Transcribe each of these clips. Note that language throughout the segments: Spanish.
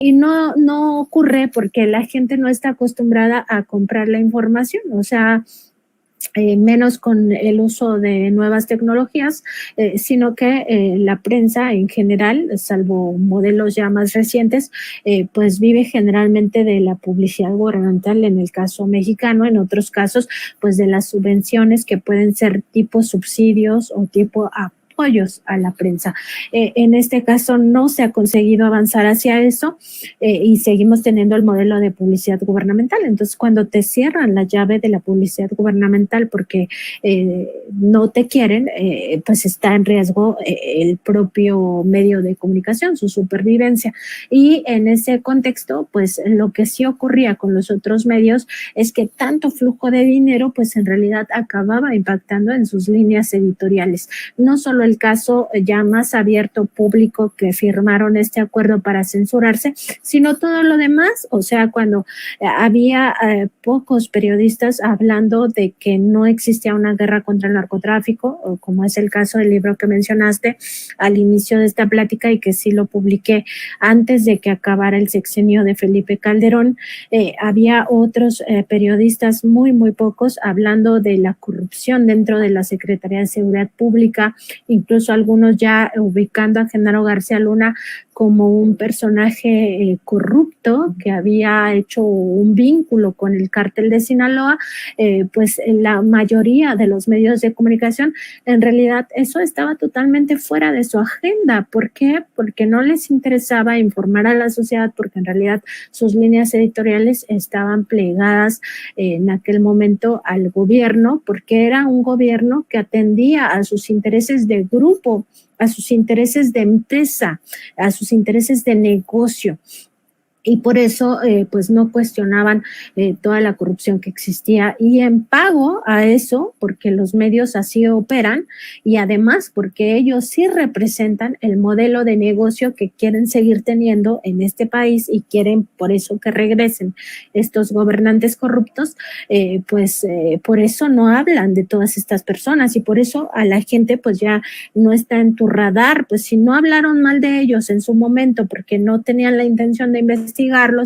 Y no ocurre porque la gente no está acostumbrada a comprar la información, o sea, menos con el uso de nuevas tecnologías, sino que la prensa en general, salvo modelos ya más recientes, pues vive generalmente de la publicidad gubernamental en el caso mexicano, en otros casos pues de las subvenciones que pueden ser tipo subsidios o tipo apoyos a la prensa. En este caso no se ha conseguido avanzar hacia eso y seguimos teniendo el modelo de publicidad gubernamental. Entonces, cuando te cierran la llave de la publicidad gubernamental porque no te quieren, pues está en riesgo el propio medio de comunicación, su supervivencia. Y en ese contexto, pues lo que sí ocurría con los otros medios es que tanto flujo de dinero, pues en realidad acababa impactando en sus líneas editoriales. No solo el caso ya más abierto público que firmaron este acuerdo para censurarse, sino todo lo demás, o sea, cuando había pocos periodistas hablando de que no existía una guerra contra el narcotráfico, o como es el caso del libro que mencionaste al inicio de esta plática y que sí lo publiqué antes de que acabara el sexenio de Felipe Calderón, había otros periodistas, muy pocos, hablando de la corrupción dentro de la Secretaría de Seguridad Pública, incluso algunos ya ubicando a Genaro García Luna como un personaje corrupto que había hecho un vínculo con el cártel de Sinaloa, pues en la mayoría de los medios de comunicación, en realidad eso estaba totalmente fuera de su agenda. ¿Por qué? Porque no les interesaba informar a la sociedad, porque en realidad sus líneas editoriales estaban plegadas en aquel momento al gobierno, porque era un gobierno que atendía a sus intereses de grupo, a sus intereses de empresa, a sus intereses de negocio. Y por eso pues no cuestionaban toda la corrupción que existía, y en pago a eso, porque los medios así operan y además porque ellos sí representan el modelo de negocio que quieren seguir teniendo en este país y quieren por eso que regresen estos gobernantes corruptos, pues por eso no hablan de todas estas personas y por eso a la gente pues ya no está en tu radar. Pues si no hablaron mal de ellos en su momento porque no tenían la intención de investigarlos,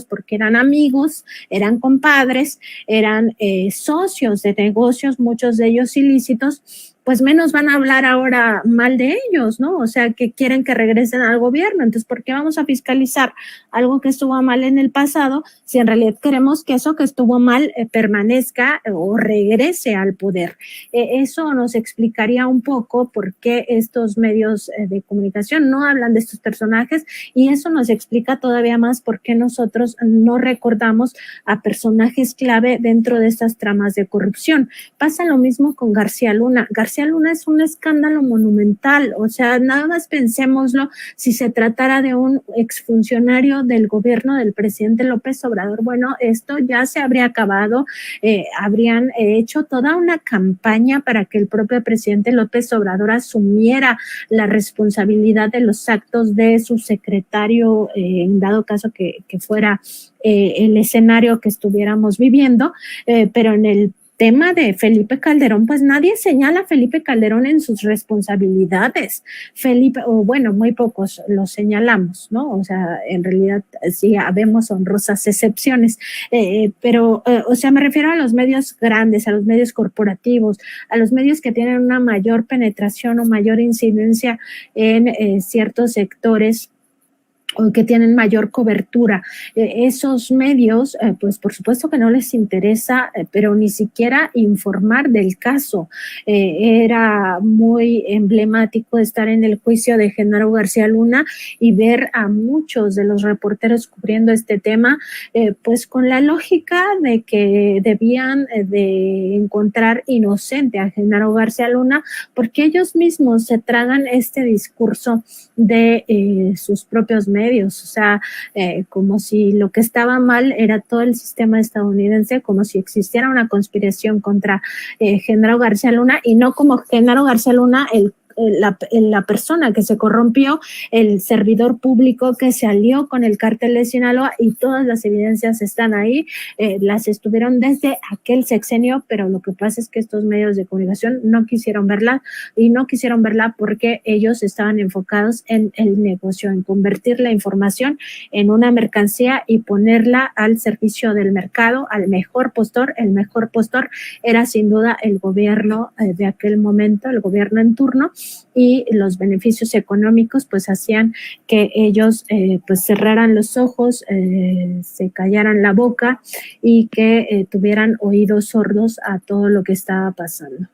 porque eran amigos, eran compadres, eran socios de negocios, muchos de ellos ilícitos, pues menos van a hablar ahora mal de ellos, ¿no? O sea, que quieren que regresen al gobierno. Entonces, ¿por qué vamos a fiscalizar algo que estuvo mal en el pasado si en realidad queremos que eso que estuvo mal permanezca o regrese al poder? Eso nos explicaría un poco por qué estos medios de comunicación no hablan de estos personajes, y eso nos explica todavía más por qué nosotros no recordamos a personajes clave dentro de estas tramas de corrupción. Pasa lo mismo con García Luna. García Luna es un escándalo monumental, o sea, nada más pensémoslo, si se tratara de un exfuncionario del gobierno del presidente López Obrador, bueno, esto ya se habría acabado, habrían hecho toda una campaña para que el propio presidente López Obrador asumiera la responsabilidad de los actos de su secretario, en dado caso que fuera el escenario que estuviéramos viviendo, pero en el tema de Felipe Calderón, pues nadie señala a Felipe Calderón en sus responsabilidades. Felipe, o bueno, muy pocos lo señalamos, ¿no? O sea, en realidad sí habemos honrosas excepciones, pero, o sea, me refiero a los medios grandes, a los medios corporativos, a los medios que tienen una mayor penetración o mayor incidencia en ciertos sectores o que tienen mayor cobertura. Esos medios, pues por supuesto que no les interesa, pero ni siquiera informar del caso. Era muy emblemático estar en el juicio de Genaro García Luna y ver a muchos de los reporteros cubriendo este tema, pues con la lógica de que debían de encontrar inocente a Genaro García Luna, porque ellos mismos se tragan este discurso de sus propios medios, o sea, como si lo que estaba mal era todo el sistema estadounidense, como si existiera una conspiración contra Genaro García Luna, y no como Genaro García Luna, el la persona que se corrompió, el servidor público que se alió con el cártel de Sinaloa, y todas las evidencias están ahí, las estuvieron desde aquel sexenio, pero lo que pasa es que estos medios de comunicación no quisieron verla, y no quisieron verla porque ellos estaban enfocados en el negocio, en convertir la información en una mercancía y ponerla al servicio del mercado, al mejor postor. El mejor postor era sin duda el gobierno de aquel momento, el gobierno en turno, y los beneficios económicos pues hacían que ellos pues cerraran los ojos, se callaran la boca y que tuvieran oídos sordos a todo lo que estaba pasando.